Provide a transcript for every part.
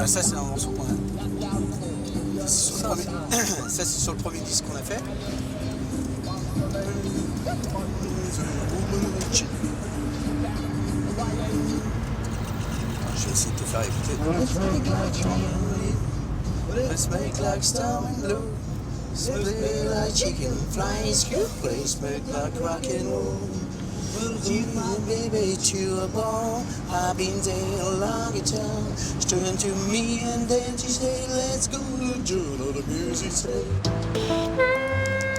ça, c'est un morceau qu'on a. Ça, c'est sur le premier disque qu'on a fait. Je vais essayer de te faire écouter. Let's make like storm and blue. Split like chicken flies. You play smoke like rock and roll. You, baby, to a ball. I've been there a long time. She turned to me and then she said, let's go to the music store.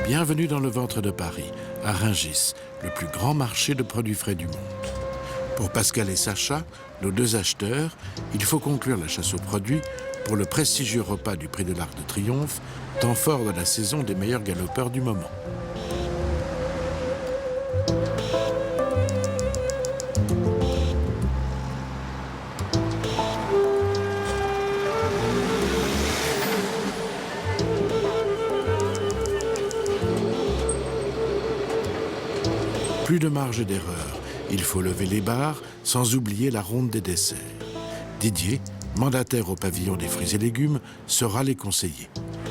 Bienvenue dans le ventre de Paris, à Rungis, le plus grand marché de produits frais du monde. Pour Pascal et Sacha, nos deux acheteurs, il faut conclure la chasse aux produits pour le prestigieux repas du prix de l'Arc de Triomphe, temps fort de la saison des meilleurs galopeurs du moment. Plus de marge d'erreur, il faut lever les barres sans oublier la ronde des desserts. Didier, mandataire au pavillon des fruits et légumes, saura les conseiller.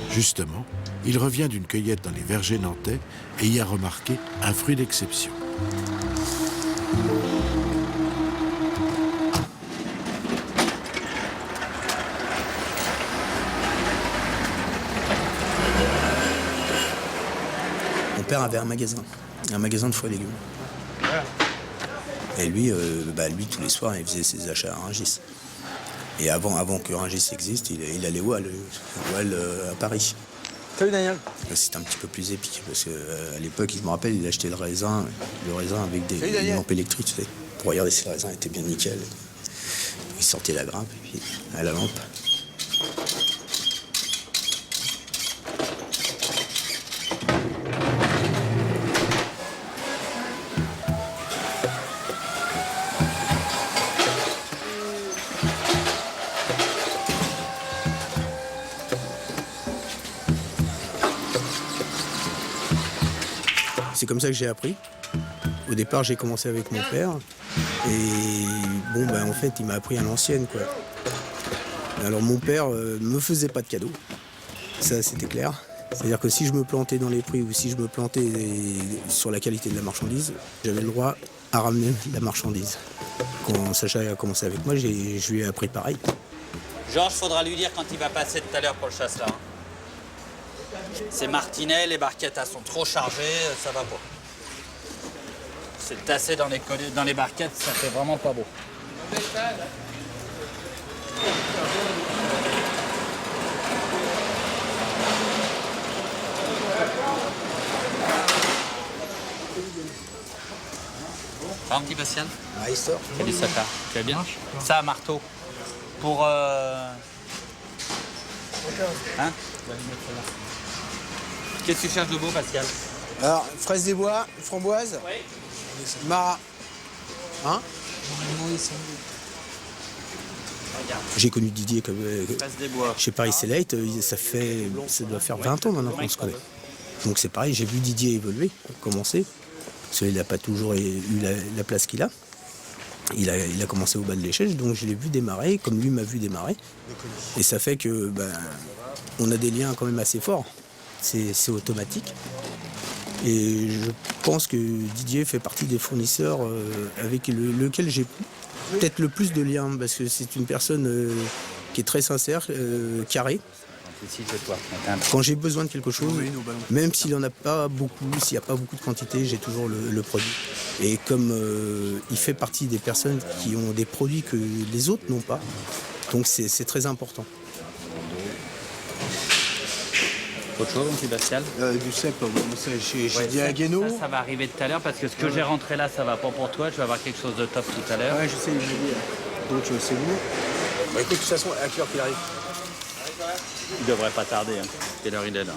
Justement, il revient d'une cueillette dans les vergers nantais et y a remarqué un fruit d'exception. Mon père avait un magasin de fruits et légumes. Et lui, tous les soirs, il faisait ses achats à Rungis. Et avant que Rungis existe, il allait au Halles à Paris. Salut Daniel. C'était un petit peu plus épique, parce qu'à l'époque, je me rappelle, il achetait le raisin avec des lampes électriques, tu sais, pour regarder si le raisin était bien nickel. Il sortait la grappe, et puis à la lampe. C'est comme ça que j'ai appris. Au départ, j'ai commencé avec mon père. Et en fait, il m'a appris à l'ancienne, quoi. Alors, mon père me faisait pas de cadeaux. Ça, c'était clair. C'est-à-dire que si je me plantais dans les prix ou si je me plantais sur la qualité de la marchandise, j'avais le droit à ramener la marchandise. Quand Sacha a commencé avec moi, je lui ai appris pareil. Georges, faudra lui dire quand il va passer tout à l'heure pour le chasse-là. C'est martinet, les barquettes elles sont trop chargées, ça va pas. C'est tassé dans les barquettes, ça fait vraiment pas beau. Un petit Bastien. Ah, il sort. Salut Sacha, tu vas bien? Ça, marteau. Pour... Hein? Qu'est-ce que tu cherches de beau, Pascal? Alors, fraises des bois, framboise, Oui. Marat. Hein? J'ai connu Didier comme Fraises des bois. chez Paris Select, ça doit faire 20 ans maintenant qu'on se connaît. Donc c'est pareil, j'ai vu Didier évoluer, commencer. Parce qu'il n'a pas toujours eu la place qu'il a. Il a commencé au bas de l'échelle, donc je l'ai vu démarrer, comme lui m'a vu démarrer. Et ça fait que on a des liens quand même assez forts. C'est automatique. Et je pense que Didier fait partie des fournisseurs avec lequel j'ai peut-être le plus de liens, parce que c'est une personne qui est très sincère, carrée. Quand j'ai besoin de quelque chose, même s'il n'y en a pas beaucoup, s'il n'y a pas beaucoup de quantité, j'ai toujours le produit. Et comme il fait partie des personnes qui ont des produits que les autres n'ont pas, donc c'est très important. Autre chose, mon petit Pascal? Du cèpe, j'ai dit à Guéno. Ça va arriver tout à l'heure parce que ce que j'ai rentré là, ça va pas pour toi. Je vais avoir quelque chose de top tout à l'heure. Ouais, je sais, il m'a dit. Donc c'est lourd. Écoute, de toute façon, à quelle heure qu'il arrive? Il devrait pas tarder. Hein. Quelle heure il est là?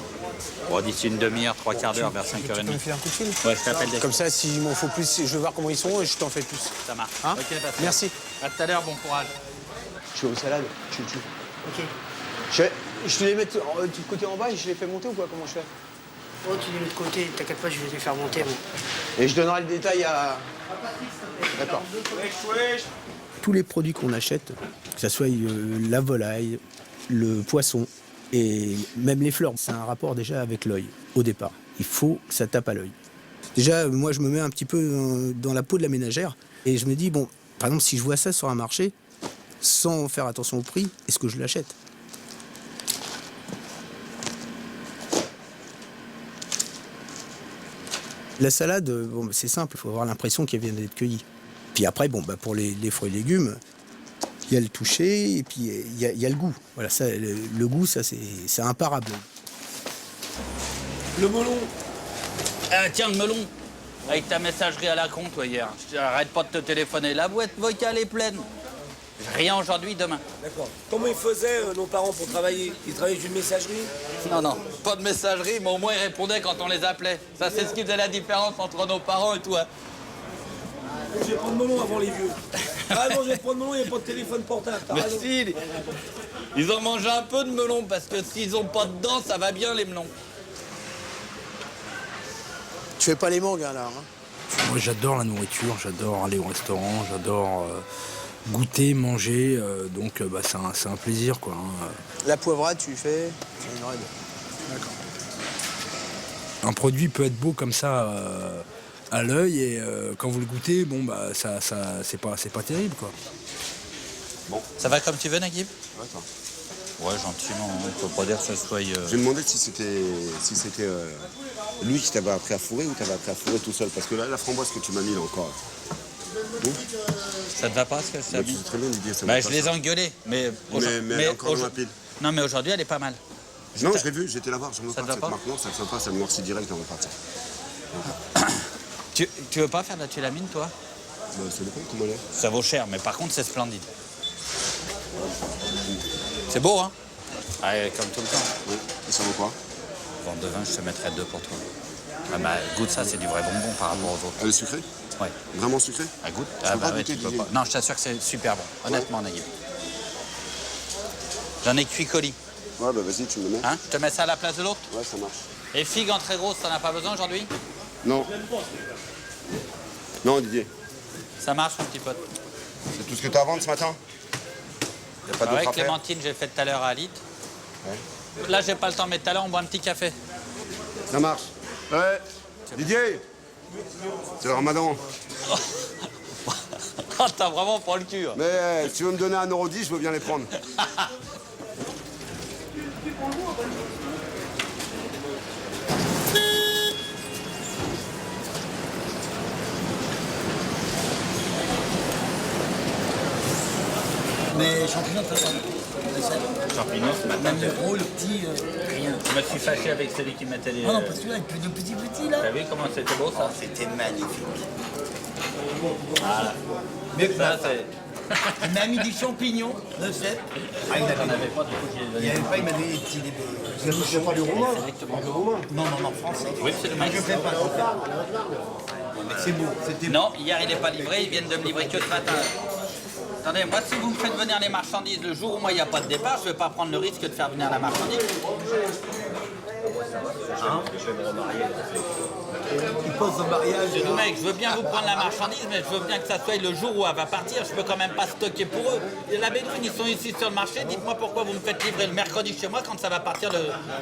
Bon, d'ici une demi-heure, trois quarts d'heure, vers 5h30. Tu peux me faire un coup de fil? Ouais, je t'appelle. Comme ça, s'il m'en faut plus, je vais voir comment ils sont et je t'en fais plus. Ça marche. Hein? Ok, Pascal. Merci. À tout à l'heure, bon courage. Je suis aux salades. Ok. Je te les mets du côté en bas et je les fais monter ou quoi? Comment je fais? Oh, tu les mets de côté, t'inquiète pas, je vais les faire monter. Bon. Et je donnerai le détail à... D'accord. Tous les produits qu'on achète, que ce soit la volaille, le poisson et même les fleurs, c'est un rapport déjà avec l'œil au départ. Il faut que ça tape à l'œil. Déjà, moi, je me mets un petit peu dans la peau de la ménagère et je me dis, bon, par exemple, si je vois ça sur un marché, sans faire attention au prix, est-ce que je l'achète ? La salade, bon, c'est simple, il faut avoir l'impression qu'elle vient d'être cueillie. Puis après, bon, pour les fruits et légumes, il y a le toucher et puis il y a le goût. Voilà, ça, le goût, ça, c'est imparable. Le melon. Tiens, le melon. Avec ta messagerie à la con, toi, hier. Arrête pas de te téléphoner. La boîte vocale est pleine. Rien aujourd'hui, demain. D'accord. Comment ils faisaient, nos parents, pour travailler? Ils travaillaient d'une messagerie? Non, pas de messagerie, mais au moins ils répondaient quand on les appelait. Ça, c'est ce qui faisait la différence entre nos parents et toi. Je vais prendre melon avant les vieux. Vraiment, je vais prendre melon, il n'y a pas de téléphone portable. Mais si, ils ont mangé un peu de melon, parce que s'ils ont pas de dents, ça va bien, les melons. Tu fais pas les mangas, là, hein? Moi, j'adore la nourriture, j'adore aller au restaurant, j'adore goûter, manger, donc c'est un plaisir, quoi. Hein. La poivrade, tu fais? D'accord. Un produit peut être beau comme ça à l'œil et quand vous le goûtez, bon ça c'est pas terrible, quoi. Bon. Ça va comme tu veux, Naguib? Ouais, toi. Ouais, gentiment, hein. Faut pas dire que ça soit... J'ai demandé si c'était lui qui t'avait appris à fourrer ou t'avais appris à fourrer tout seul. Parce que là, la framboise que tu m'as mis là encore. Bon. Ça te va pas, ce que ça Bah, mis? tu sais très bien, Didier, ça va Je pas, les ai ça. engueulés, mais elle est encore dans la pile. Non, mais aujourd'hui, elle est pas mal. Non, je l'ai vu, j'étais là voir. J'en veux Ça pas te va cette pas marque, non, ça ne fait pas, ça noircit direct, on va partir. Tu veux pas faire de la tulamine, toi? Bah, ça dépend comment elle est. Ça vaut cher, mais par contre, c'est splendide. C'est beau, hein? Ouais, comme tout le temps. Oui. Et ça vaut quoi? Vente de vin, je te mettrais 2 pour toi. Ah bah, goûte ça, c'est du vrai bonbon par rapport aux autres. Elle est sucrée? Ouais. Vraiment sucrée? Ah, goûte? Je peux pas ouais, goûter, tu peux Didier. pas. Non, je t'assure que c'est super bon. Honnêtement, Naguib. J'en ai cuit colis. Ouais, bah vas-y, tu me le mets. Hein? Je te mets ça à la place de l'autre? Ouais, ça marche. Et figues en très grosse, t'en as pas besoin aujourd'hui? Non. Non, Didier. Ça marche, mon petit pote. C'est tout ce que tu as à vendre ce matin? Y a pas Ah ouais, d'autre à faire? Clémentine, j'ai fait tout à l'heure à Alit. Ouais. Là, j'ai pas le temps, mais tout à l'heure, on boit un petit café. Ça marche. Ouais. Didier. C'est le ramadan. Oh, t'as vraiment pas le cul. Hein. Mais si tu veux me donner 1,10 €, je veux bien les prendre. Mais champignons, ça va. Champignons, ce matin. Même le gros, le petit, rien. Je me suis fâché avec celui qui mettait les... Ah non, parce que là, il y a de petits là. T'as vu comment c'était beau, ça? C'était magnifique. Voilà. Mieux que Ça, ça. c'est... Il m'a mis du champignon, le sel. Ah, il J'en avait avais pas, du coup, j'ai il donné. n'y avait pas, il m'a donné des petits bébés. C'est pas du roumain? Non, français. Oui, c'est le Moi, je maïs. fais pas, je fais pas. Mais c'est beau, c'était beau. Non, hier, il n'est pas livré. Ils viennent de me livrer que ce matin. Attendez, moi, si vous me faites venir les marchandises le jour où moi, il n'y a pas de départ, je ne vais pas prendre le risque de faire venir la marchandise. Hein? Il pose au mariage. J'ai dit, mec, je veux bien vous prendre la marchandise, mais je veux bien que ça soit le jour où elle va partir. Je peux quand même pas stocker pour eux. Et la Bédouine, ils sont ici sur le marché. Dites-moi pourquoi vous me faites livrer le mercredi chez moi quand ça va partir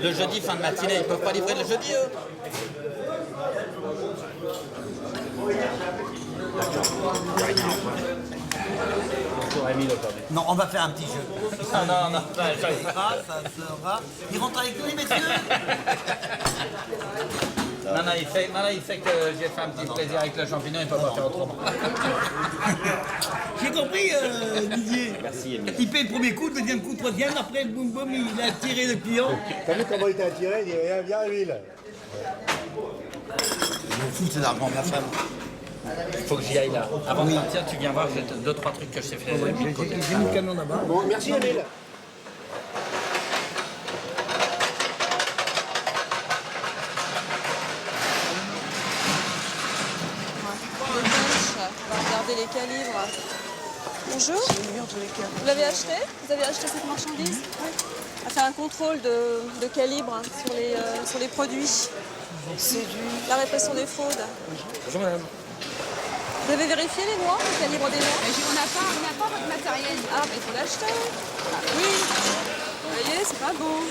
le jeudi fin de matinée. Ils peuvent pas livrer le jeudi, eux. Non, on va faire un petit jeu. Non. Ça sera. Il rentre avec nous, les messieurs. Non, il sait que j'ai fait un petit plaisir avec le champignon, il peut pas faire autrement. J'ai compris, Didier. Merci, Émile. Il paye le premier coup, le deuxième coup, le troisième, après, boum boum, il a attiré le client. T'as vu comment il t'a attiré? Il dit viens à l'huile. Je m'en fous de cet argent, ma femme. Faut que j'y aille là. Avant de partir, tu viens voir, j'ai 2-3 trucs que je t'ai fait. J'ai mis le camion là-bas. Bon, merci Emile. On va regarder les calibres. Bonjour. Vous l'avez acheté? Vous avez acheté cette marchandise? Oui. On va faire un contrôle de calibre sur les produits. C'est la répression des fraudes. Bonjour madame. Vous avez vérifié les noix, le calibre des noix? On n'a pas votre matériel. Ah, mais il faut l'acheter. Ah, oui. Vous voyez, c'est pas beau.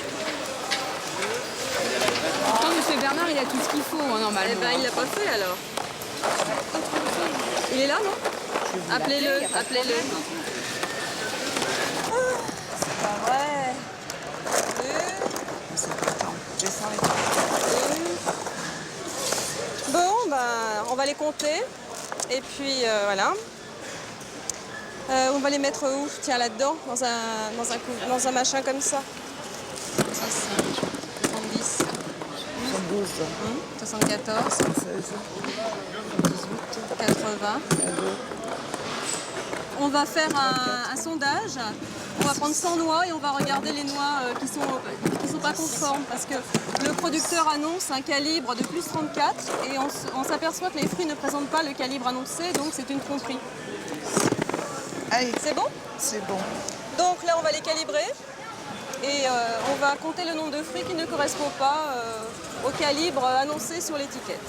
Pourtant, M. Bernard, il a tout ce qu'il faut, hein, normalement. Eh ben, il l'a pas fait alors. Il est là, non? Appelez-le, appelez-le. C'est pas vrai. Bon, ben, on va les compter. Et puis, voilà. On va les mettre où? Tiens, là-dedans, dans un machin comme ça. 70. 72. 74. 80. On va faire un sondage. On va prendre 100 noix et on va regarder les noix qui sont pas conformes. Parce que le producteur annonce un calibre de plus 34 et on s'aperçoit que les fruits ne présentent pas le calibre annoncé, donc c'est une tromperie. Allez. C'est bon? C'est bon. Donc là, on va les calibrer et on va compter le nombre de fruits qui ne correspond pas au calibre annoncé sur l'étiquette.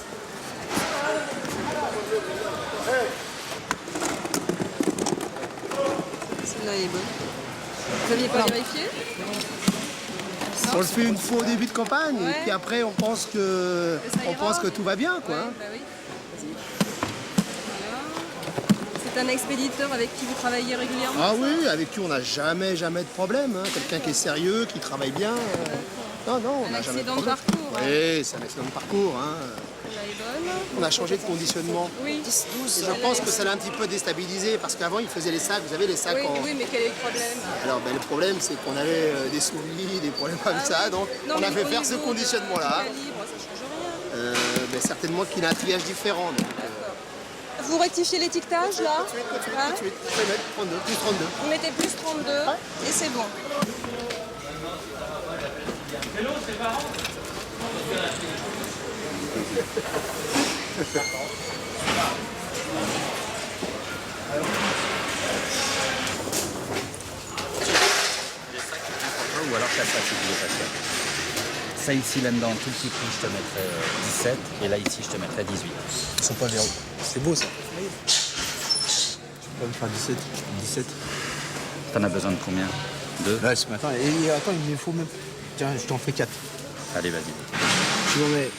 Celle-là est bonne. Vous n'aviez pas vérifié? On le fait une fois au début de campagne Ouais. et puis après on pense que, tout va bien, quoi. Ouais, bah oui. Voilà. C'est un expéditeur avec qui vous travaillez régulièrement? Ah ça? oui, avec qui on n'a jamais de problème. Hein. Quelqu'un qui est sérieux, qui travaille bien. Non, on Un n'a jamais de accident de problème. parcours. Hein. Oui, c'est un accident de parcours. Hein. Celle-là est bonne. On a changé de conditionnement. Oui. 10, 12. Je pense que ça l'a un petit peu déstabilisé parce qu'avant il faisait les sacs, vous avez les sacs Oui, en... oui, mais quel est le problème? Alors le problème c'est qu'on avait des souris, des problèmes comme ça, oui. donc Non, on mais a fait au faire ce niveau conditionnement-là. du calibre, ça change rien. Mais certainement qu'il a un triage différent. Donc, Vous rectifiez l'étiquetage là? tout de suite, Hein? tout de suite. Je vais mettre 32, plus 32. Vous mettez plus 32 et c'est bon. Ou alors ça passe, ça ici là-dedans, tout petit prix, je te mettrais 17 et là ici je te mettrais 18. Ils sont pas verrouillés. C'est beau ça. Tu peux me faire 17. T'en as besoin de combien? 2? Là, ce matin. Et attends, il me faut même. Tiens, je t'en fais 4. Allez, vas-y. Tu en mets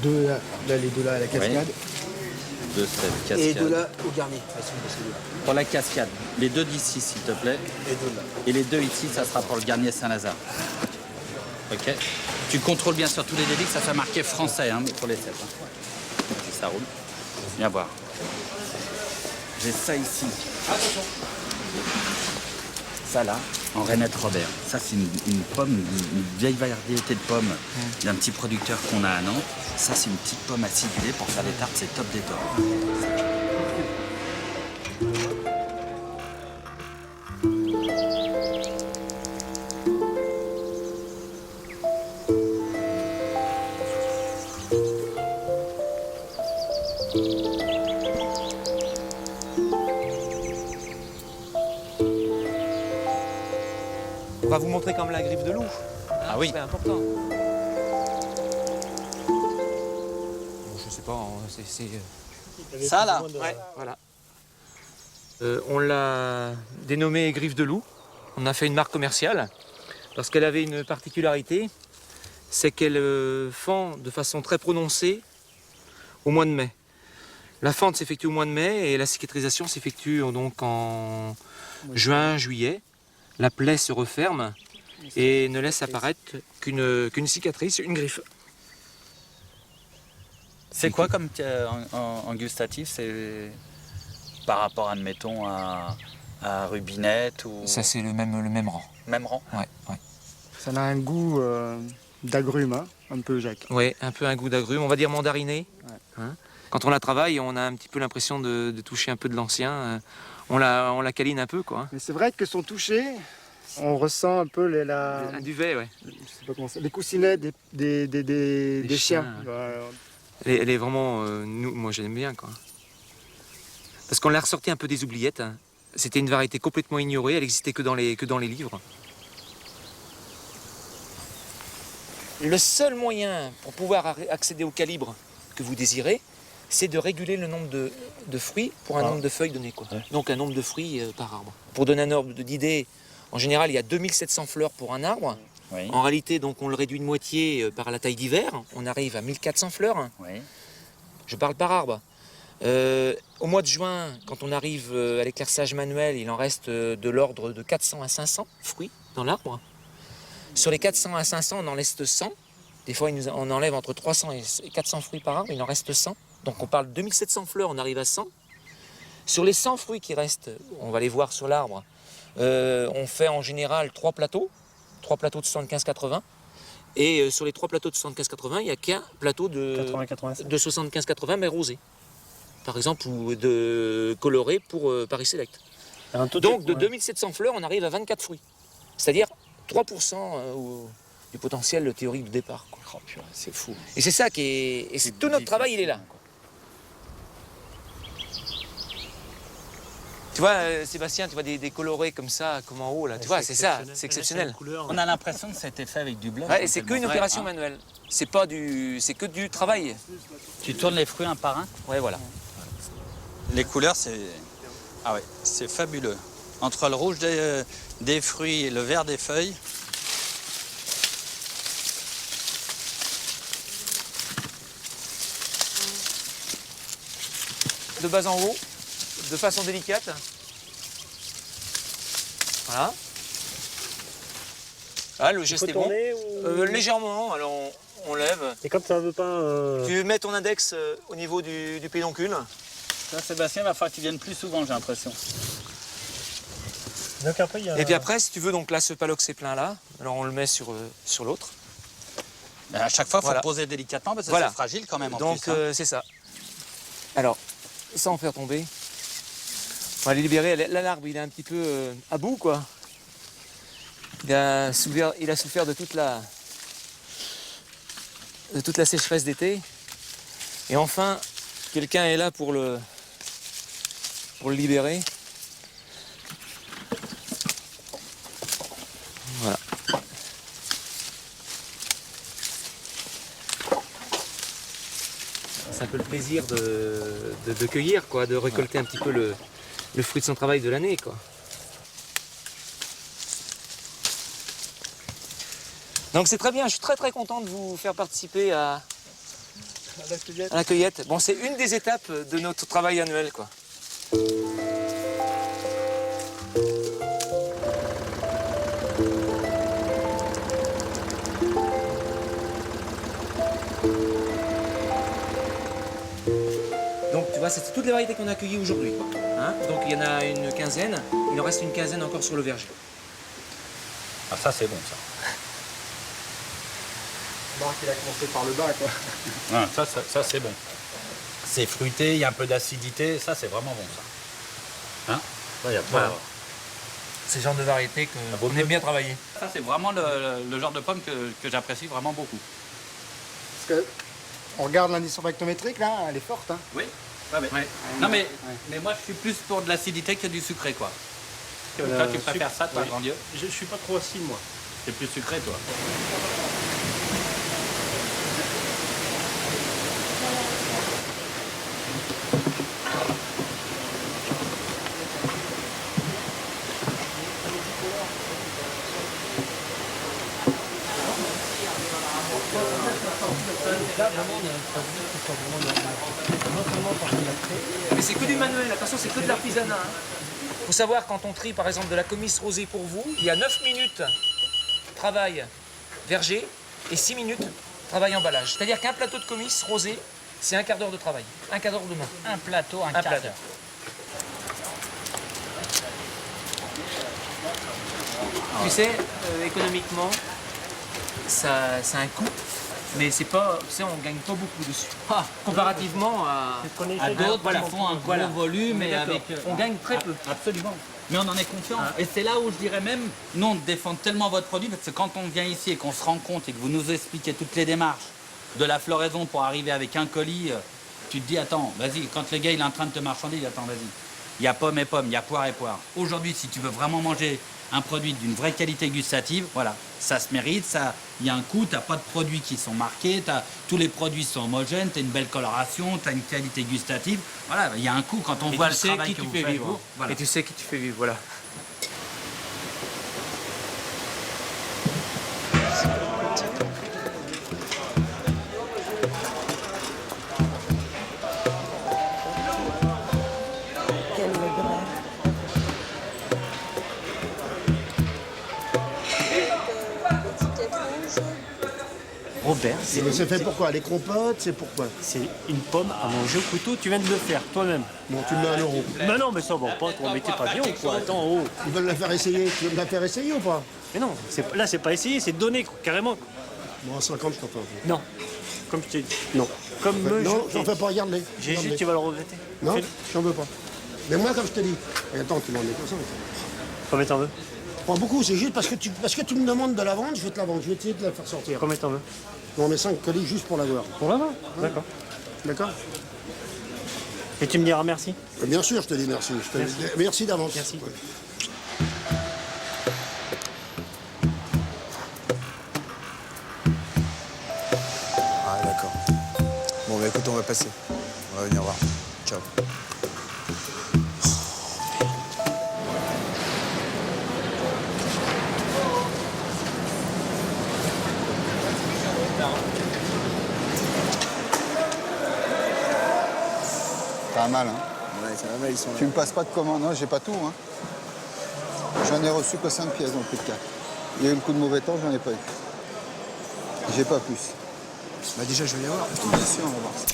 2 là, les 2 là à la cascade. 2 sets, cascade. Et 2 là au garni. Elles sont de ces deux. Pour la cascade, les 2 d'ici s'il te plaît. Et 2 là. Et les 2 ici, ça sera pour le garnier Saint-Lazare. Ok. Tu contrôles bien sur tous les débits que ça soit marqué français hein, pour les 7. Hein. Si ça roule. Viens voir. J'ai ça ici. Attention. Ça là, en Renette Robert. Ça c'est une pomme, une vieille variété de pommes d'un petit producteur qu'on a à Nantes. Ça c'est une petite pomme acidulée pour faire des tartes, c'est top des tops. On va vous montrer quand même la griffe de loup. Ah oui. C'est important. Bon, je sais pas, Ça là. Ouais, voilà. On l'a dénommée griffe de loup. On a fait une marque commerciale parce qu'elle avait une particularité, c'est qu'elle fend de façon très prononcée au mois de mai. La fente s'effectue au mois de mai et la cicatrisation s'effectue donc en juin, juillet. La plaie se referme et ne laisse apparaître qu'une cicatrice, une griffe. C'est quoi comme en gustatif? C'est par rapport, admettons, à Rubinette ou... Ça, c'est le même rang. Même rang? Ouais. Ça a un goût d'agrumes, hein, un peu, Jacques. Oui, un peu un goût d'agrumes, on va dire mandariné. Ouais. Hein. Quand on la travaille, on a un petit peu l'impression de toucher un peu de l'ancien. On la câline un peu, quoi. Mais c'est vrai que son toucher, on ressent un peu Un duvet, ouais. je sais pas comment ça, les coussinets des chiens. Elle est vraiment... moi, j'aime bien, quoi. Parce qu'on l'a ressorti un peu des oubliettes. Hein. C'était une variété complètement ignorée, elle n'existait que dans les livres. Le seul moyen pour pouvoir accéder au calibre que vous désirez, c'est de réguler le nombre de fruits pour un nombre de feuilles donné, quoi. Ouais. Donc un nombre de fruits par arbre. Pour donner un ordre d'idée, en général, il y a 2700 fleurs pour un arbre. Oui. En réalité, donc, on le réduit de moitié par la taille d'hiver. On arrive à 1400 fleurs. Oui. Je parle par arbre. Au mois de juin, quand on arrive à l'éclairçage manuel, il en reste de l'ordre de 400 à 500 fruits dans l'arbre. Sur les 400 à 500, on en laisse 100. Des fois, on enlève entre 300 et 400 fruits par arbre, il en reste 100. Donc on parle de 2700 fleurs, on arrive à 100. Sur les 100 fruits qui restent, on va les voir sur l'arbre, on fait en général 3 plateaux de 75-80. Et sur les 3 plateaux de 75-80, il n'y a qu'un plateau de 75-80, mais rosé. Par exemple, ou de coloré pour Paris Select. Donc de 2700 fleurs, on arrive à 24 fruits. C'est-à-dire 3% du potentiel théorique de départ. Oh, c'est fou. Et c'est ça qui est... Et c'est tout notre travail, il est là. Tu vois, Sébastien, tu vois des colorés comme ça, comme en haut, là. Tu vois, c'est ça, c'est exceptionnel. On a l'impression que ça a été fait avec du bluff. Ouais, et c'est qu'une opération manuelle. C'est pas du... C'est que du travail. Tu tournes les fruits un par un? Ouais, voilà. Les couleurs, c'est... Ah ouais, c'est fabuleux. Entre le rouge des fruits et le vert des feuilles. De bas en haut, de façon délicate. Voilà. Ah, le geste est bon. Légèrement, alors on lève. Et comme ça veut pas... Tu mets ton index au niveau du pédoncule. Là, Sébastien, il va falloir qu'il vienne plus souvent, j'ai l'impression. Et puis après, si tu veux, donc là, ce palox est plein là. Alors on le met sur l'autre. À chaque fois, il faut le poser délicatement parce que c'est fragile quand même en donc, plus. Donc c'est ça. Alors, sans faire tomber. On va les libérer. Là, l'arbre, il est un petit peu à bout, quoi. Il a souffert de toute la sécheresse d'été. Et enfin, quelqu'un est là pour le libérer. Voilà. C'est un peu le plaisir de cueillir, quoi, de récolter un petit peu le fruit de son travail de l'année, quoi. Donc c'est très bien, je suis très très content de vous faire participer à la cueillette. Bon, c'est une des étapes de notre travail annuel, quoi. Donc tu vois, c'est toutes les variétés qu'on a cueillies aujourd'hui. Hein, donc il y en a une quinzaine, il en reste une quinzaine encore sur le verger. Ah, ça c'est bon ça. Marc, il a commencé par le bas, quoi. Ah, ça c'est bon. C'est fruité, il y a un peu d'acidité, ça c'est vraiment bon ça. Hein, là, y a pas... Voilà. C'est le genre de variété qu'on aime bien travailler. Ça c'est vraiment le genre de pomme que j'apprécie vraiment beaucoup. Parce que on regarde l'indice rectométrique là, elle est forte. Hein. Oui. Ouais. Non mais moi je suis plus pour de l'acidité que du sucré quoi. Toi tu préfères ça toi, grand Dieu? Je suis pas trop acide moi. C'est plus sucré toi. Mais c'est que du manuel, attention, c'est que de l'artisanat. Il faut savoir, quand on trie par exemple de la comisse rosée pour vous, il y a 9 minutes travail verger et 6 minutes travail emballage. C'est-à-dire qu'un plateau de comisse rosée, c'est un quart d'heure de travail, un quart d'heure de main. Un plateau, un quart d'heure. Tu sais, économiquement, ça a un coût. Mais c'est pas, tu sais, on gagne pas beaucoup dessus. Comparativement à d'autres qui font un gros volume, mais avec... on gagne très peu. Absolument. Mais on en est confiant. Et c'est là où je dirais même, nous on défend tellement votre produit, parce que quand on vient ici et qu'on se rend compte et que vous nous expliquez toutes les démarches de la floraison pour arriver avec un colis, tu te dis, attends, vas-y, quand le gars il est en train de te marchander, attends, vas-y. il y a pomme et pomme, il y a poire et poire. Aujourd'hui, si tu veux vraiment manger un produit d'une vraie qualité gustative, voilà, ça se mérite, il y a un coût, tu n'as pas de produits qui sont marqués, tous les produits sont homogènes, tu as une belle coloration, tu as une qualité gustative. Voilà, il y a un coût quand on voit le travail que vous faites. Voilà. Et tu sais qui tu fais vivre, voilà. Robert, C'est fait pourquoi? Les compotes, c'est pourquoi? c'est une pomme à manger au couteau, tu viens de le faire toi-même. Bon, tu me mets 1 euro. Mais non, mais ça va pas, toi, mais t'es pas bien ou quoi? Attends, oh. Ils veulent la faire essayer. Tu veux me la faire essayer ou pas? Mais non, là c'est pas essayer, c'est donner, quoi, carrément. Bon, à 50, je t'en fais un peu. Non, comme je t'ai dit. Non. Comme Non, j'en fais pas, regarde-les. Jésus, tu vas le regretter. Non, Fais-le. j'en veux pas. Mais moi, comme je te dis, et attends, tu m'en es comme ça. Combien t'en veux? Pas beaucoup, c'est juste parce que tu me demandes de la vendre, je vais te la vendre. Je vais essayer de la faire sortir. Combien t'en veux? On met 5 colis juste pour l'avoir. Pour la main? D'accord. D'accord? Et tu me diras merci? Bien sûr, je te dis merci. Merci d'avance. Merci. Ouais. Ah d'accord. Bon bah écoute, on va passer. On va venir voir. Ciao. Ça va mal, hein? Ouais, ça va mal, ils sont là. Tu me passes pas de commande? Non, j'ai pas tout, hein. J'en ai reçu que 5 pièces dans le prix de 4. Il y a eu le coup de mauvais temps, j'en ai pas eu. J'ai pas plus. Bah déjà, je vais les voir. Bien sûr, on va voir ça.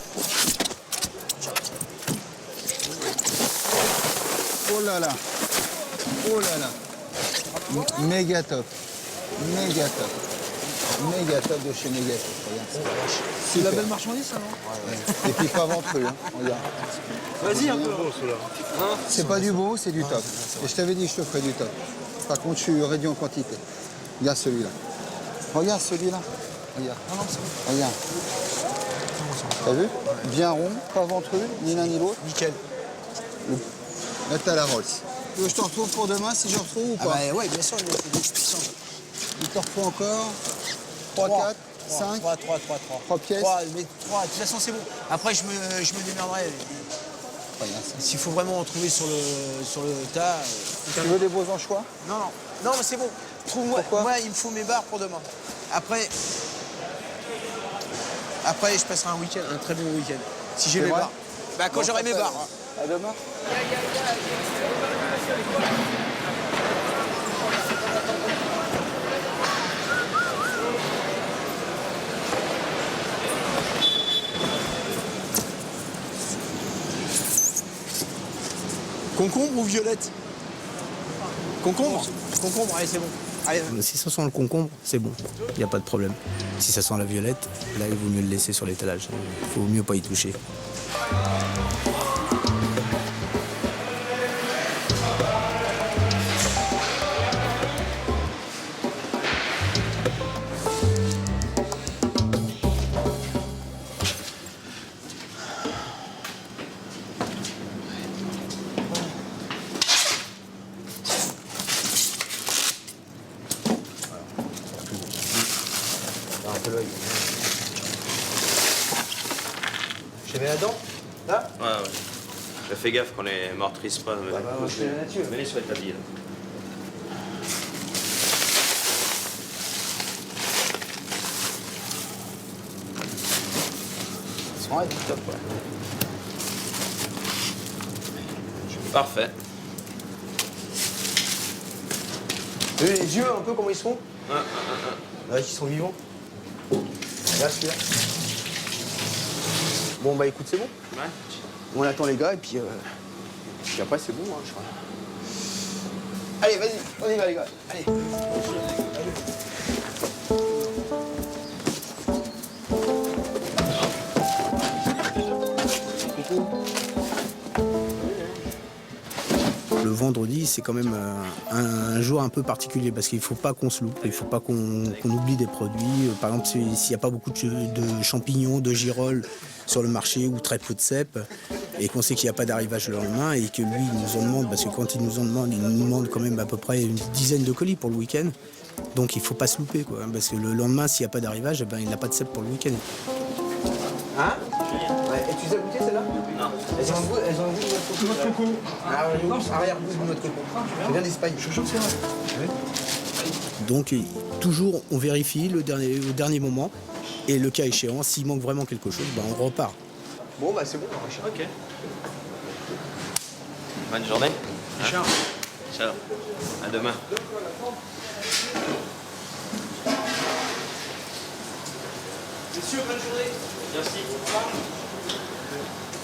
Oh là là. Oh là là. Méga top. Méga top. Méga top de chez Méga top. Regarde ça. C'est la belle marchandise, ça, non? Ouais. Et puis pas ventreux, hein. Regarde. Vas-y un peu. C'est pas du beau, c'est du top. Et je t'avais dit que je te ferais du top. Par contre, je suis réduit en quantité. Regarde celui-là. Regarde celui-là. Regarde. Regarde. T'as vu? Bien rond, pas ventreux, ni l'un ni l'autre. Nickel. Là, t'as la Rolls. Tu veux que je te retrouve pour demain si je retrouve ou pas? Ah bah ouais, bien sûr, il me faut des expressions. Il te reprend encore 3, 4, 5, 3 pièces. 3, mais 3, de toute façon, c'est bon. Après, je me démerderai. S'il faut vraiment en trouver sur le tas. Tu veux des beaux anchois? Non, mais c'est bon. Trouve-moi. Moi, il me faut mes bars pour demain. Après, je passerai un week-end, un très bon week-end. Si j'ai mes bars. Bah, quand j'aurai mes bars. À demain. Concombre ou violette? Concombre? Concombre, allez, c'est bon. Allez. Si ça sent le concombre, c'est bon, il n'y a pas de problème. Si ça sent la violette, là, il vaut mieux le laisser sur l'étalage. Il faut mieux pas y toucher. J'ai mis la dent? Là? Ouais. Fais gaffe qu'on les meurtrisse pas. c'est la nature. Mets-les sur l'établi, là. Ils sont ouais, top, ouais. Parfait. T'as vu les yeux un peu comment ils sont? Là, ils sont vivants. Là, celui-là. Bon, bah écoute, c'est bon. Ouais. On attend les gars et puis après, c'est bon, hein, je crois. Allez, vas-y, on y va, les gars. Allez. Le vendredi, c'est quand même un jour un peu particulier parce qu'il ne faut pas qu'on se loupe, il ne faut pas qu'on oublie des produits. Par exemple, s'il n'y a pas beaucoup de champignons, de girolles sur le marché ou très peu de cèpes, et qu'on sait qu'il n'y a pas d'arrivage le lendemain et que lui, il nous en demande, parce que quand il nous en demande, il nous demande quand même à peu près une dizaine de colis pour le week-end. Donc il ne faut pas se louper, quoi, parce que le lendemain, s'il n'y a pas d'arrivage, eh ben, il n'a pas de cèpe pour le week-end. Hein ouais. Et tu les as goûtées celles-là? Non. Elles ont un goût de notre coco. Ah oui, arrière-goût de notre coco. C'est bien d'Espagne. Donc toujours, on vérifie au dernier moment. Et le cas échéant, s'il manque vraiment quelque chose, ben, on repart. Bon, bah c'est bon, Richard. Ok. Bonne journée. Ciao. Ciao. À demain. Messieurs, bonne journée. Merci.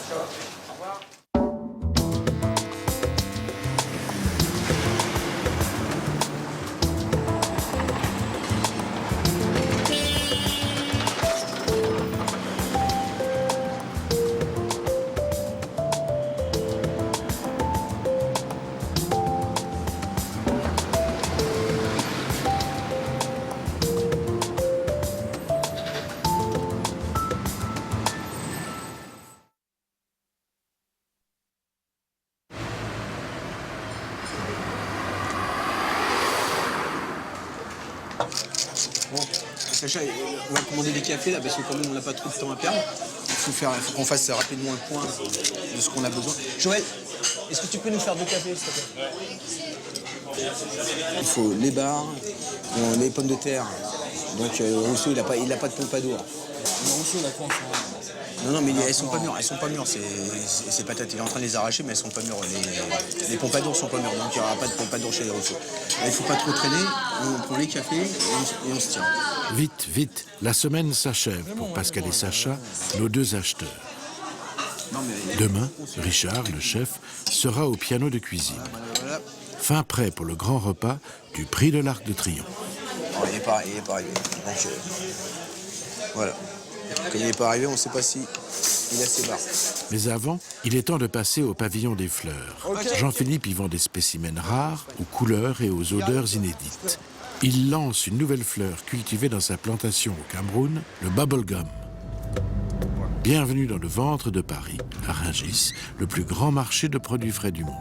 Ciao. Au revoir. Bon, Sacha, on va commander des cafés là parce que quand même on n'a pas trop de temps à perdre. Il faut qu'on fasse rapidement le point de ce qu'on a besoin. Joël, est-ce que tu peux nous faire 2 cafés s'il te plaît? Il faut les bars, les pommes de terre. Donc Rousseau il n'a pas de pompadour. Rousseau il a quoi en ce moment? Non, mais elles sont pas mûres, ces patates. Il est en train de les arracher, mais elles sont pas mûres. Les pompadours sont pas mûres, donc il n'y aura pas de pompadour chez les Rousseau. Il ne faut pas trop traîner, on prend les cafés et on se tient. Vite, vite, la semaine s'achève pour Pascal et Sacha, nos 2 acheteurs. Demain, Richard, le chef, sera au piano de cuisine. Fin prêt pour le grand repas du Prix de l'Arc de Triomphe. Oh, il n'est pas arrivé. Donc, voilà. Quand il n'est pas arrivé, on ne sait pas s'il a ses barres. Mais avant, il est temps de passer au pavillon des fleurs. Jean-Philippe y vend des spécimens rares, aux couleurs et aux odeurs inédites. Il lance une nouvelle fleur cultivée dans sa plantation au Cameroun, le bubblegum. Bienvenue dans le ventre de Paris, à Rungis, le plus grand marché de produits frais du monde.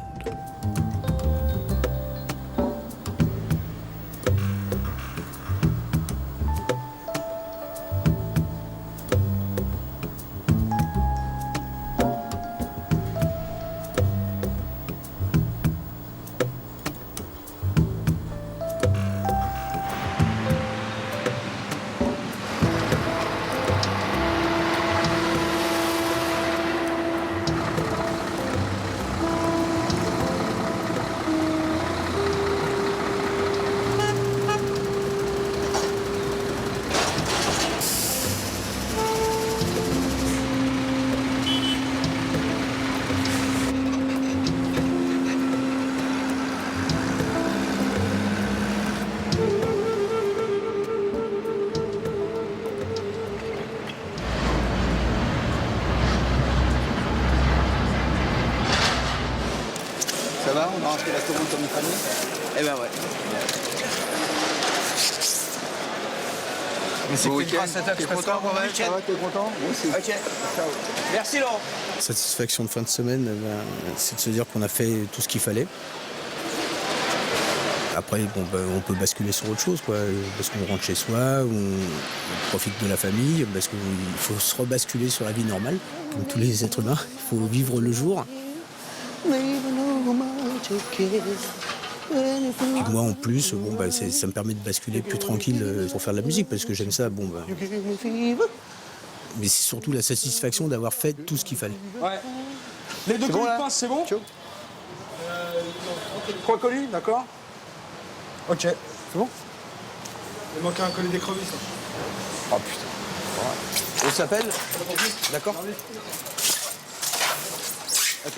Ça va? On a racheté la commande comme il fallait? Eh ben ouais. Mais c'est grâce à toi que je passe un bon week-end. Ça va, t'es content? Moi aussi. Ok. Ciao. Merci Laurent. Satisfaction de fin de semaine, c'est de se dire qu'on a fait tout ce qu'il fallait. Après, on peut basculer sur autre chose, quoi, parce qu'on rentre chez soi, on profite de la famille, parce qu'il faut se rebasculer sur la vie normale, comme tous les êtres humains. Il faut vivre le jour. Puis moi en plus, ça me permet de basculer plus tranquille pour faire de la musique, parce que j'aime ça. Mais c'est surtout la satisfaction d'avoir fait tout ce qu'il fallait. Ouais. Les 2 colis de pince, c'est bon? 3 colis, d'accord? Ok, c'est bon? Il manquait un colis d'écrevisse. Oh putain. On s'appelle? D'accord? Ok.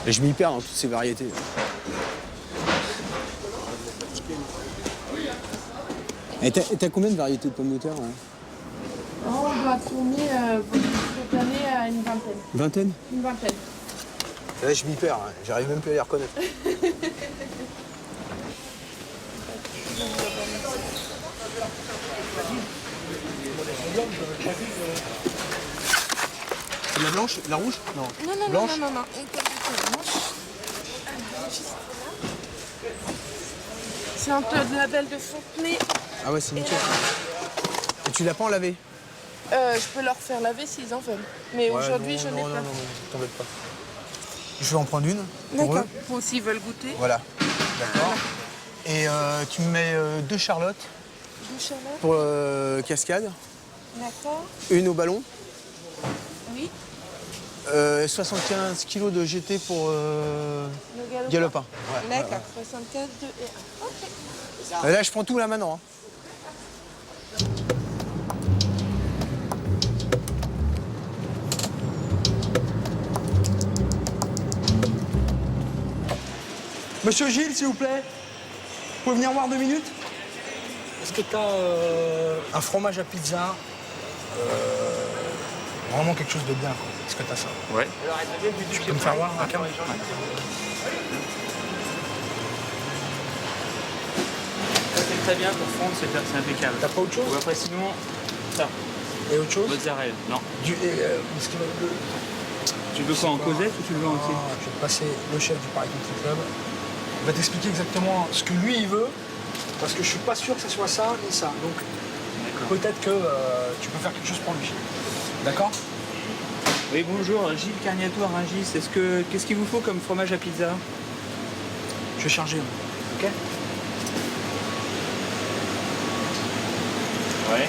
Et je m'y perds dans toutes ces variétés. Et t'as combien de variétés de pommes de terre là? On doit tourner cette année à une vingtaine. Vingtaine? Une vingtaine. Là, je m'y perds, hein. J'arrive même plus à les reconnaître. C'est la blanche? La rouge? Non. Non, Blanche? non. Une pomme de terre blanche. C'est un peu de label de Fontenay. Ah ouais, c'est nickel. Et tu l'as pas en lavé? Je peux leur faire laver s'ils en veulent. Mais Ouais, aujourd'hui, non, je n'ai non, pas. non, t'embête pas. Je vais en prendre une. Pour D'accord. eux. Pour s'ils veulent goûter. Voilà. D'accord. Et tu me mets 2 charlottes Deux Charlotte. pour cascade. D'accord. Une au ballon. Oui. 75 kilos de GT pour Le galopin. Ouais, D'accord. 75, 2 et 1. Ok. Là, je prends tout là maintenant. Hein. Monsieur Gilles, s'il vous plaît, vous pouvez venir voir 2 minutes? Est-ce que tu as un fromage à pizza? Vraiment quelque chose de bien, quoi. Est-ce que tu as ça? Ouais. Tu peux me faire voir un câble? Ça c'est très bien pour fondre, c'est impeccable. T'as pas autre chose? Ou après sinon, ça. Et autre chose? Mozzarella, non. Parce que Tu veux quoi, en causette ou tu le veux entier? Je vais te passer le chef du Paris Country Club. Il va t'expliquer exactement ce que lui il veut, parce que je suis pas sûr que ce soit ça ni ça. Donc peut-être que tu peux faire quelque chose pour lui. D'accord? Oui, bonjour, Gilles Carniato à Rungis. Qu'est-ce qu'il vous faut comme fromage à pizza? Je vais charger, ok? Ouais.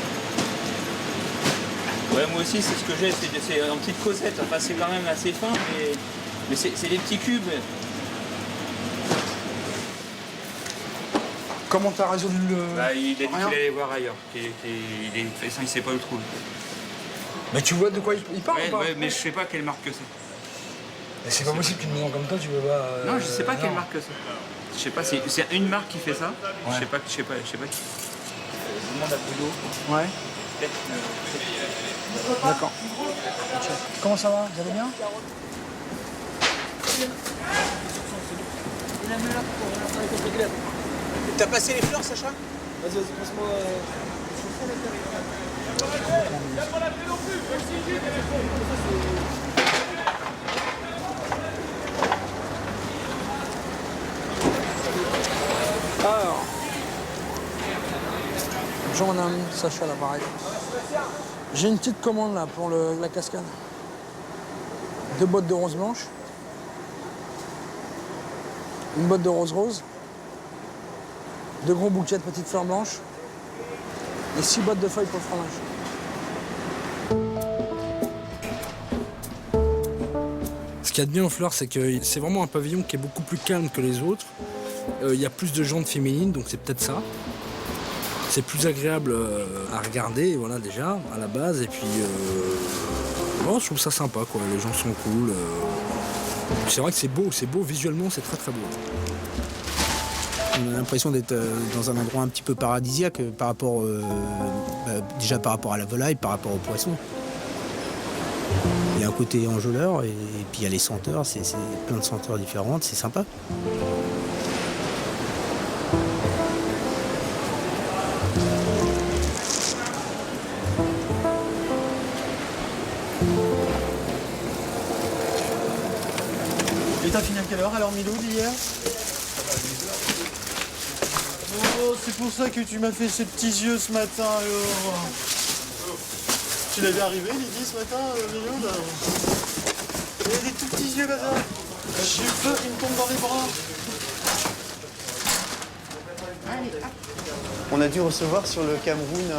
Ouais, moi aussi, c'est ce que j'ai, c'est en petite causette. Enfin, c'est quand même assez fin, mais c'est des petits cubes. Comment t'as résolu le... Bah, il a dit qu'il Rien. allait voir ailleurs. Il sait pas où le trouver. Mais tu vois de quoi il parle Ouais, ou pas? ouais, mais je sais pas quelle marque que c'est. Mais c'est pas possible qu'une maison comme toi, tu veux pas... Non, je sais pas quelle non. marque que c'est. Je sais pas, c'est une marque qui fait ça. Ouais. Je sais pas qui. Je demande à Bruno. Ouais. Peut-être. D'accord. Comment ça va? Vous allez bien? T'as passé les fleurs, Sacha? Vas-y, passe-moi. Alors. Bonjour mon ami, Sacha à l'appareil. J'ai une petite commande là pour la cascade. 2 bottes de rose blanche. Une botte de rose rose. 2 gros bouquets de petites fleurs blanches. Et 6 bottes de feuilles pour le fromage. Ce qu'il y a de bien aux fleurs, c'est que c'est vraiment un pavillon qui est beaucoup plus calme que les autres. Il y a plus de jantes féminines, donc c'est peut-être ça. C'est plus agréable à regarder, voilà, déjà, à la base. Et puis, bon, je trouve ça sympa, quoi. Les gens sont cool. C'est vrai que c'est beau, visuellement, c'est très très beau. On a l'impression d'être dans un endroit un petit peu paradisiaque par rapport, déjà par rapport à la volaille, par rapport aux poissons. Il y a un côté enjôleur et puis il y a les senteurs, c'est plein de senteurs différentes, c'est sympa. Et t'as fini à quelle heure alors, Milou, d'hier? Oh, c'est pour ça que tu m'as fait ces petits yeux ce matin, alors. Tu l'avais arrivé, Lydie, ce matin, Milou, là? Il y a des tout petits yeux, là. J'ai peur qu'il me tombe dans les bras. On a dû recevoir sur le Cameroun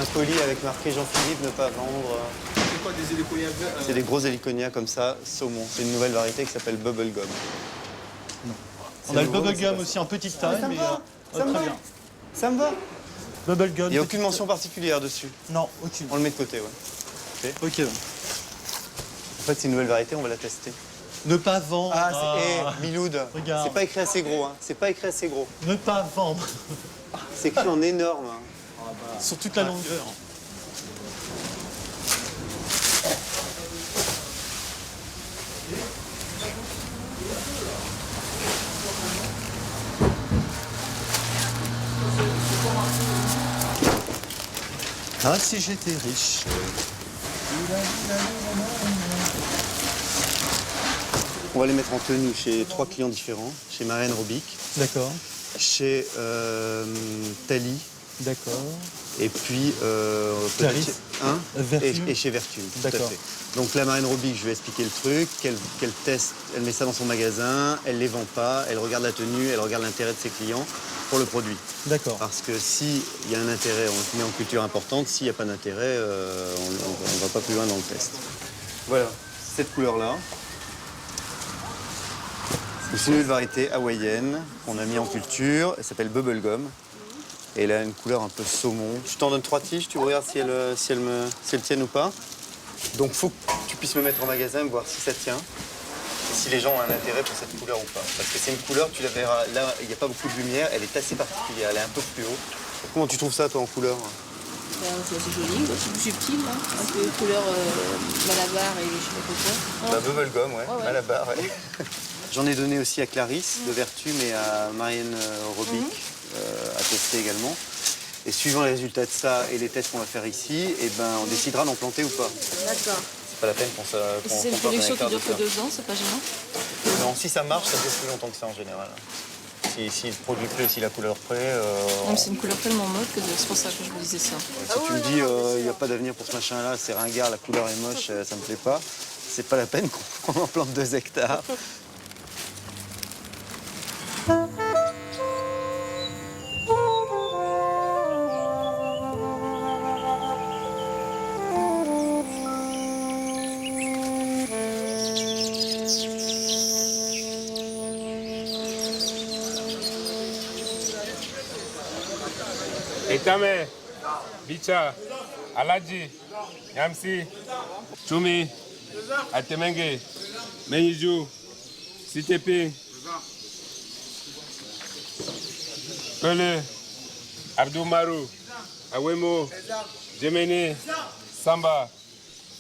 un colis avec marqué Jean-Philippe, ne pas vendre. C'est quoi, des héliconias? C'est des gros héliconias comme ça, saumon. C'est une nouvelle variété qui s'appelle Bubblegum. On a le bubblegum aussi en petite taille, mais ça me très va. bien. Ça me va. Bubblegum. Il n'y a aucune mention particulière dessus. Non, aucune. On le met de côté, ouais. Ok. En fait, c'est une nouvelle variété, on va la tester. Ne pas vendre. Miloud, Regarde. c'est pas écrit assez gros, hein. C'est pas écrit assez gros. Ne pas vendre. C'est écrit en énorme. Sur toute la longueur. Ah, si j'étais riche. On va les mettre en tenue chez 3 clients différents. Chez Marianne Robic. D'accord. Chez Tali. D'accord. Et puis Clarisse. Et chez Vertume. Tout à D'accord. fait. Donc la Marianne Robic, je vais expliquer le truc, qu'elle teste, elle met ça dans son magasin, elle les vend pas, elle regarde la tenue, elle regarde l'intérêt de ses clients pour le produit. D'accord. Parce que s'il y a un intérêt, on le met en culture importante. S'il n'y a pas d'intérêt, on ne va pas plus loin dans le test. Voilà, cette couleur-là. C'est une variété hawaïenne qu'on a mis en culture. Elle s'appelle Bubblegum. Et elle a une couleur un peu saumon. Je t'en donne 3 tiges, tu regardes si elles tiennent ou pas. Donc il faut que tu puisses me mettre en magasin et voir si ça tient. Et si les gens ont un intérêt pour cette couleur ou pas. Parce que c'est une couleur, tu la verras, là, il n'y a pas beaucoup de lumière, elle est assez particulière, elle est un peu plus haut. Comment tu trouves ça, toi, en couleur? C'est joli, c'est plus subtil, hein. Un peu couleur Malabar et je sais pas quoi. Bubblegum, ouais. Malabar, ouais. J'en ai donné aussi à Clarisse de Vertume et à Marianne Robic à tester également. Et suivant les résultats de ça et les tests qu'on va faire ici, eh ben, on décidera d'en planter ou pas. D'accord. C'est pas la peine qu'on se. C'est une production qui dure que 2 ans, c'est pas gênant? Non, si ça marche, ça dure plus longtemps que ça en général. Si le produit plaît, si la couleur plaît. Non, c'est une couleur tellement mode que c'est pour ça que je vous disais ça. Si tu me dis il n'y a pas d'avenir pour ce machin-là, c'est ringard, la couleur est moche, ça me plaît pas, c'est pas la peine qu'on en plante 2 hectares. Etame, Bicha, Aladji, Yamsi, Choumi, Atemenge, Meniju, Sitepi, Pele, Abdoumarou, Awemo, Djemene, Samba,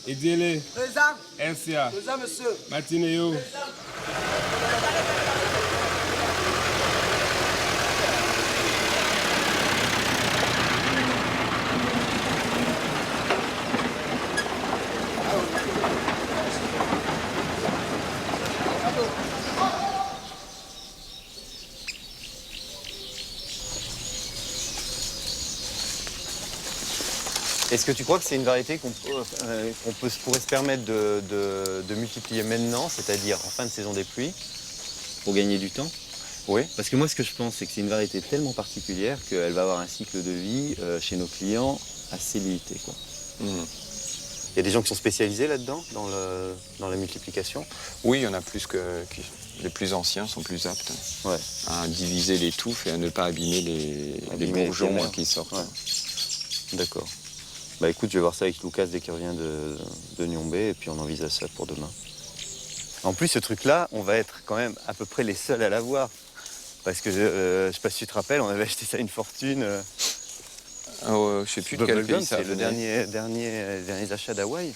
Idile, Elsia, Matineo. Est-ce que tu crois que c'est une variété qu'on pourrait se permettre de multiplier maintenant, c'est-à-dire en fin de saison des pluies, pour gagner du temps? Oui. Parce que moi, ce que je pense, c'est que c'est une variété tellement particulière qu'elle va avoir un cycle de vie chez nos clients assez limité, quoi. Il y a des gens qui sont spécialisés là-dedans, dans la multiplication? Oui, il y en a plus que les plus anciens sont plus aptes à diviser les touffes et à ne pas abîmer les bourgeons qui sortent. Ouais. D'accord. Bah écoute, je vais voir ça avec Lucas dès qu'il revient de Niombe et puis on envisage ça pour demain. En plus, ce truc-là, on va être quand même à peu près les seuls à l'avoir. Parce que, je sais pas si tu te rappelles, on avait acheté ça une fortune. Je sais plus de quel pays ça c'est le venait. dernier achat d'Hawaï.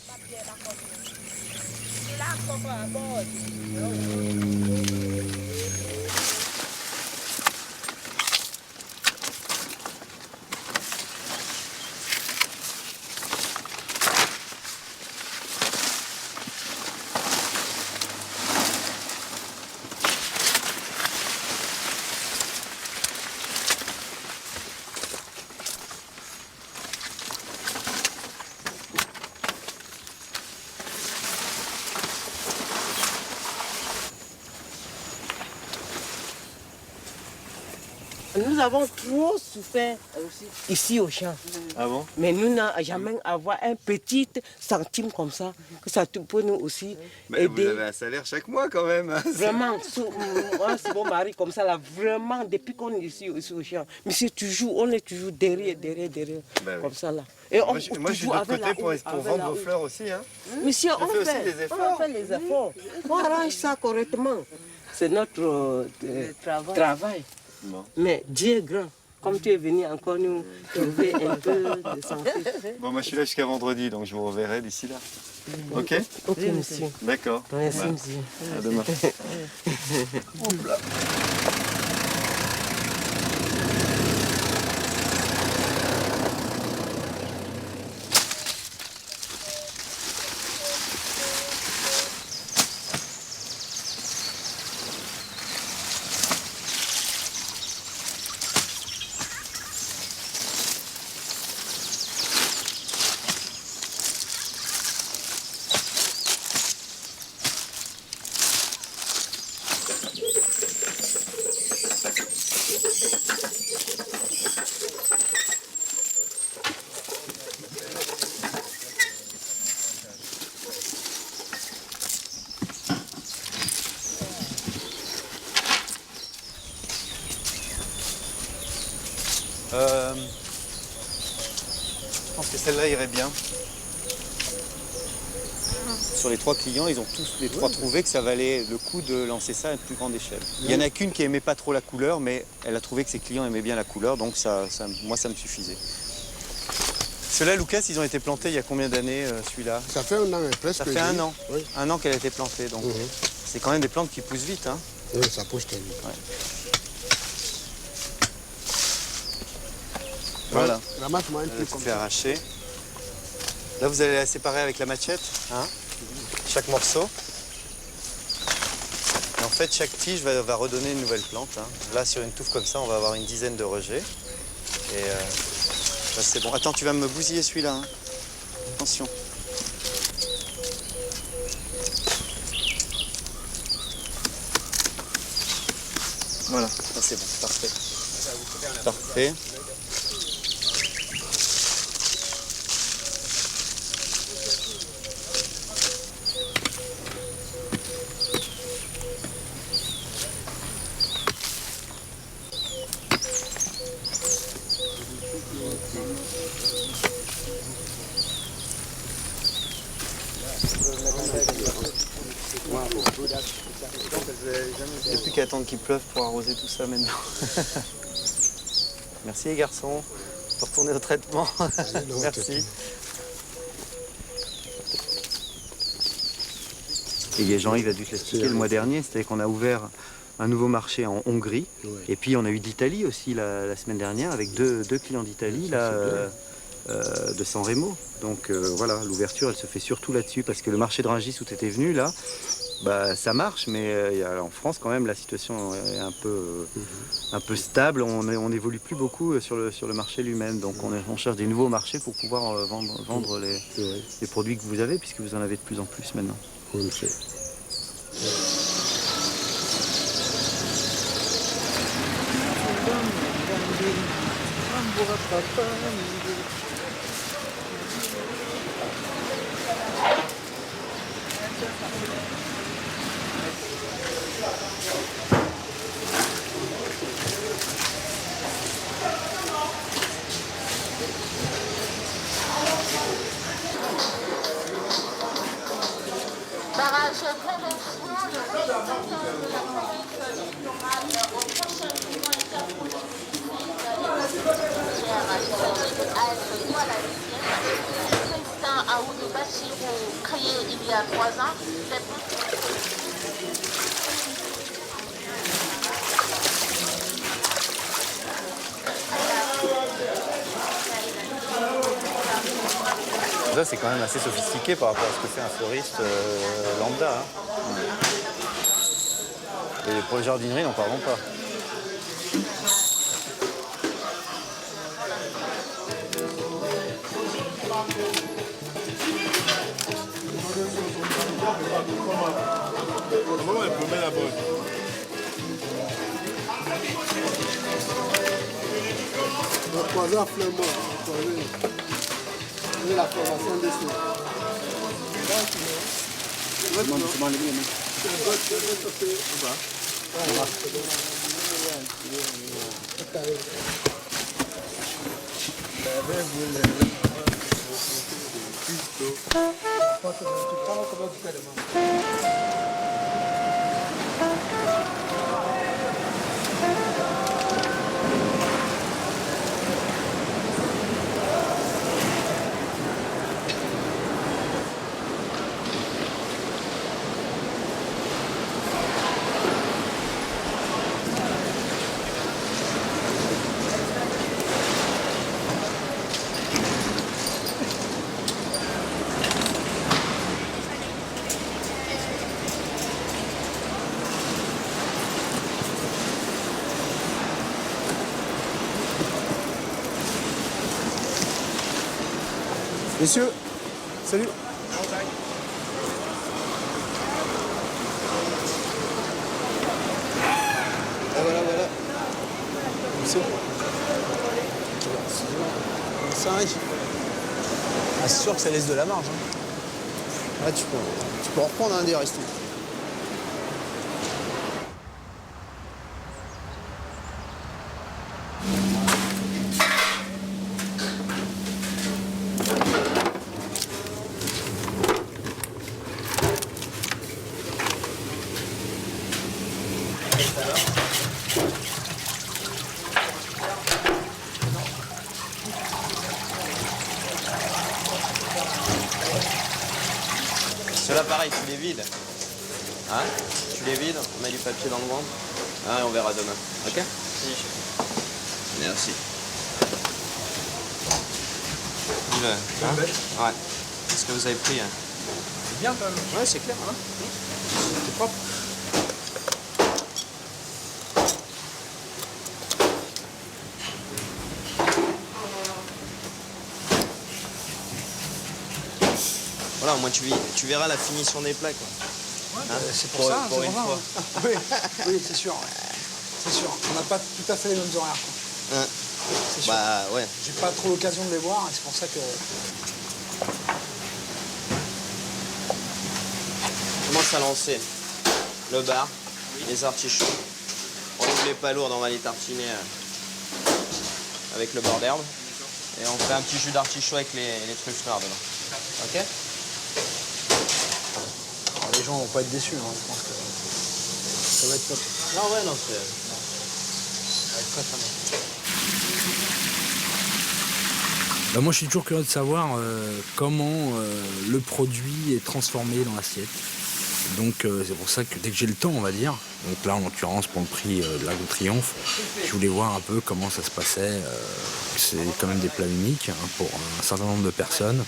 Nous avons trop souffert ici au champ. Ah bon? Mais nous n'avons jamais avoir un petit centime comme ça, que ça peut nous aussi Mais vous aider. avez un salaire chaque mois quand même. Hein. Vraiment, moi c'est mon mari comme ça là, vraiment depuis qu'on est ici au champ. Mais c'est toujours, on est toujours derrière, Bah oui. comme ça là. Et on, Moi je suis de l'autre côté pour vendre vos fleurs aussi. Hein. Monsieur, Tu fais aussi des efforts. on fait les efforts. On arrange ça correctement. C'est notre travail. Bon. Mais Dieu est grand. Comme tu es venu encore nous trouver un peu de santé. Bon, moi je suis là jusqu'à vendredi, donc je vous reverrai d'ici là. Ok? Ok, monsieur. D'accord. Merci, Bah, monsieur. à demain. Je pense que celle-là irait bien. Sur les 3 clients, ils ont tous les 3 trouvé que ça valait le coup de lancer ça à une plus grande échelle. Il y en a qu'une qui aimait pas trop la couleur, mais elle a trouvé que ses clients aimaient bien la couleur, donc moi ça me suffisait. Ceux-là, Lucas, ils ont été plantés il y a combien d'années, celui-là? Ça fait un an, presque. Ça fait un an. Oui. Un an qu'elle a été plantée, donc c'est quand même des plantes qui poussent vite. Hein. Oui, ça pousse très vite. Ouais. Voilà. Ramasse-moi un Elle peu a tout comme fait ça. arracher. Là, vous allez la séparer avec la machette, hein, chaque morceau. Et en fait, chaque tige va redonner une nouvelle plante. Hein. Là, sur une touffe comme ça, on va avoir une dizaine de rejets. Et là, c'est bon. Attends, tu vas me bousiller celui-là. Hein. Attention. Voilà, ça c'est bon, parfait. Parfait. Il n'y a plus qu'à attendre qu'il pleuve pour arroser tout ça maintenant. Merci les garçons. On peut retourner au traitement. Merci. Et Jean-Yves a dû te l'expliquer le mois dernier, c'était qu'on a ouvert un nouveau marché en Hongrie. Et puis on a eu d'Italie aussi la semaine dernière avec deux clients d'Italie de San Remo. Donc voilà, l'ouverture elle se fait surtout là-dessus parce que le marché de Rungis où tu étais venu là, bah, ça marche, mais en France quand même la situation est un peu stable, on n'évolue plus beaucoup sur le marché lui-même, donc on cherche des nouveaux marchés pour pouvoir vendre les produits que vous avez, puisque vous en avez de plus en plus maintenant. Oui, monsieur. Barrage prévention, le coordinateur de la collecte littorale au prochain mouvement président Aoudou Bassirou, créé il y a 3 ans, Ça c'est quand même assez sophistiqué par rapport à ce que fait un fleuriste lambda. Hein. Et pour les jardineries, n'en parlons pas. Comment elle peut mettre la bonne? Le croiseur flamand, et la formation de ce. Messieurs, salut. Ah, voilà. Messieurs. 5. Ah, c'est sûr que ça laisse de la marge. Hein. Là, tu peux en reprendre un des restos. Ceux-là, pareil, tu les vides. Hein? Tu les vides, on met du papier dans le ventre. Ah, et on verra demain. Ok? Merci. Hein? Ouais. Qu'est-ce que vous avez pris? Hein? C'est bien quand même. Ouais, c'est clair. Hein? C'est propre. Voilà, au moins tu verras la finition des plats, quoi. Ouais, Hein? c'est pour ça, pour c'est une pour fois. ça. Oui, c'est sûr. C'est sûr. On n'a pas tout à fait les mêmes horaires. Quoi. Hein? C'est sûr. Bah ouais. J'ai pas trop l'occasion de les voir et c'est pour ça que. On commence à lancer le bar, les artichauts. On ouvre les palourdes, on va les tartiner avec le beurre d'herbe. Et on fait un petit jus d'artichaut avec les truffes noires dedans. Ok? Alors, les gens vont pas être déçus, hein. Je pense que ça va être top. Non, ouais, non, c'est. Ça va être très très bien. Bah, moi, je suis toujours curieux de savoir comment le produit est transformé dans l'assiette. Donc, c'est pour ça que dès que j'ai le temps, on va dire, donc là, en l'occurrence, pour le prix de l'Arc de Triomphe, je voulais voir un peu comment ça se passait. C'est quand même des plats uniques hein, pour un certain nombre de personnes.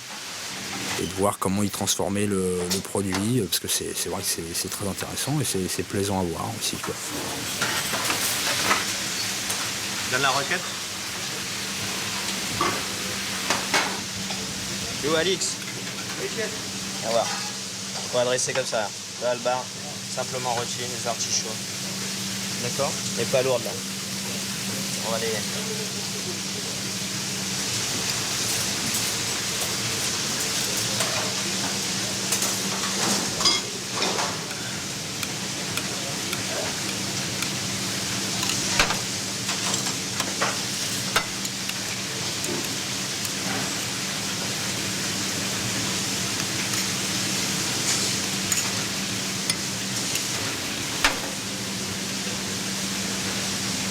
Et de voir comment ils transformaient le produit, parce que c'est vrai que c'est très intéressant et c'est plaisant à voir aussi, quoi. Donne la requête. Tu où, Alix? On va voir. Faut adresser comme ça. Là, le bar, simplement rôti, les artichauts. D'accord? Et pas lourdes, là. On va les...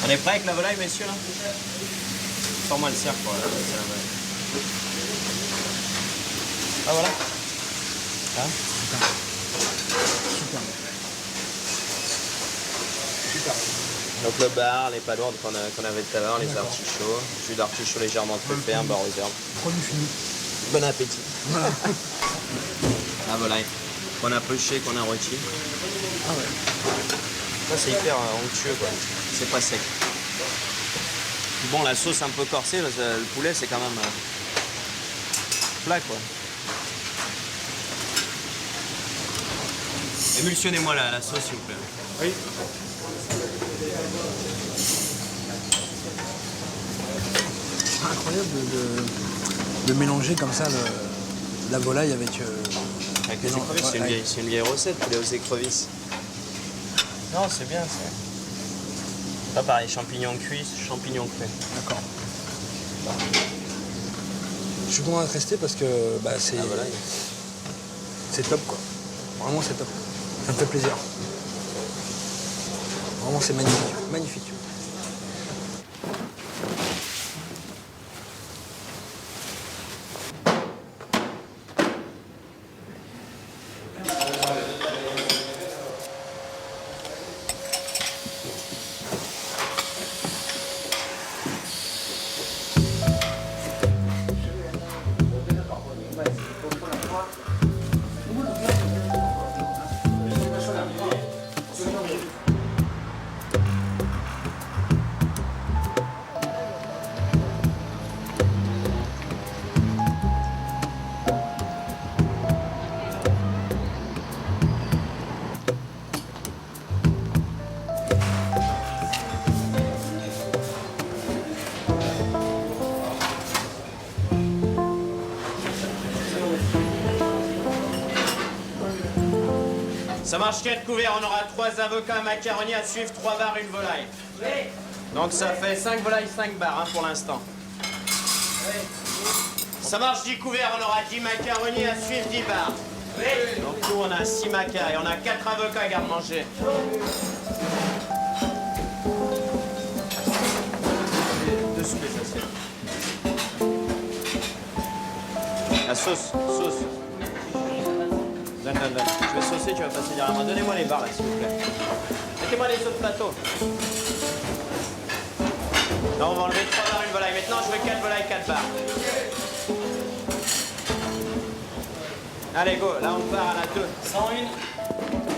On est prêt avec la volaille, messieurs, là? Sors-moi le cercle, voilà. C'est la volaille. Ah, voilà. Hein? Super. Donc le bar, les palourdes qu'on avait tout à l'heure, les artichauts, jus d'artichaut légèrement truffé, un beurre aux herbes. Produit fini. Bon appétit. La volaille. Qu'on a poché, qu'on a rôti. Ah ouais. Ça, c'est hyper onctueux, quoi. C'est pas sec. Bon, la sauce un peu corsée, parce que le poulet, c'est quand même plat, quoi. Émulsionnez-moi la sauce, s'il vous plaît. Oui. C'est incroyable de mélanger comme ça la volaille avec... Avec les écrevisses, c'est une vieille recette, poulet aux écrevisses. Non, c'est bien, ça. Pas pareil, champignons cuits, champignons crus. D'accord. Je suis content d'être resté parce que bah, c'est... Ah, voilà. C'est top, quoi. Vraiment, c'est top. Ça me fait plaisir. Vraiment, c'est magnifique. Magnifique. Ça marche 4 couverts, on aura 3 avocats, un macaroni à suivre, 3 bars, une volaille. Oui. Donc ça fait 5 volailles, 5 bars hein, pour l'instant. Oui. Ça marche 10 couverts, on aura 10 macaronis à suivre, 10 bars. Oui. Donc nous on a 6 macas et on a 4 avocats garde-manger. Dessous les assiettes. La sauce. Donne. Je vais saucer, tu vas passer derrière moi. Donnez-moi les barres là, s'il vous plaît. Mettez-moi les autres plateaux. Non, on va enlever 3 barres, une volaille. Maintenant, je veux 4 volailles, 4 barres. Allez, go. Là, on part à la 2. 101.